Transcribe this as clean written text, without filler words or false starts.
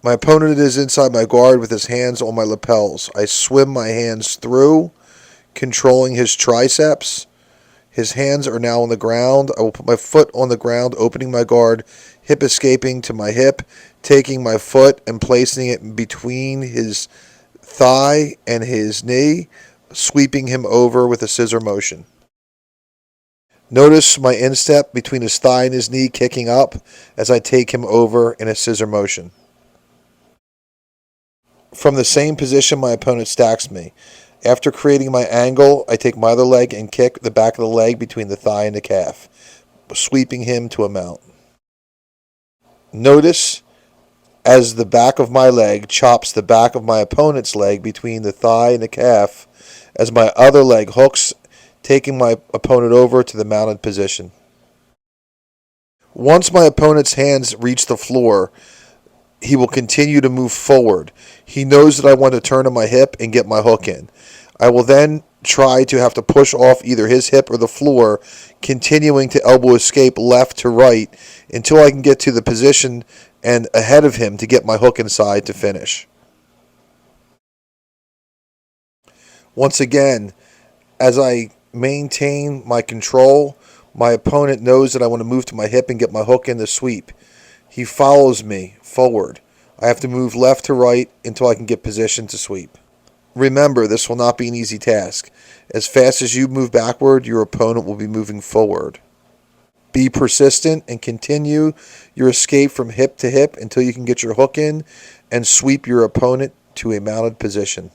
My opponent is inside my guard with his hands on my lapels. I swim my hands through, controlling his triceps. His hands are now on the ground. I will put my foot on the ground, opening my guard, hip escaping to my hip, taking my foot and placing it between his thigh and his knee, sweeping him over with a scissor motion. Notice my instep between his thigh and his knee kicking up as I take him over in a scissor motion. From the same position, my opponent stacks me. After creating my angle, I take my other leg and kick the back of the leg between the thigh and the calf, sweeping him to a mount. Notice as the back of my leg chops the back of my opponent's leg between the thigh and the calf, as my other leg hooks, taking my opponent over to the mounted position. Once my opponent's hands reach the floor, he will continue to move forward. He knows that I want to turn to my hip and get my hook in. I will then try to have to push off either his hip or the floor, continuing to elbow escape left to right until I can get to the position and ahead of him to get my hook inside to finish. Once again, as I maintain my control, my opponent knows that I want to move to my hip and get my hook in the sweep. He follows me forward. I have to move left to right until I can get positioned to sweep. Remember, this will not be an easy task. As fast as you move backward, your opponent will be moving forward. Be persistent and continue your escape from hip to hip until you can get your hook in and sweep your opponent to a mounted position.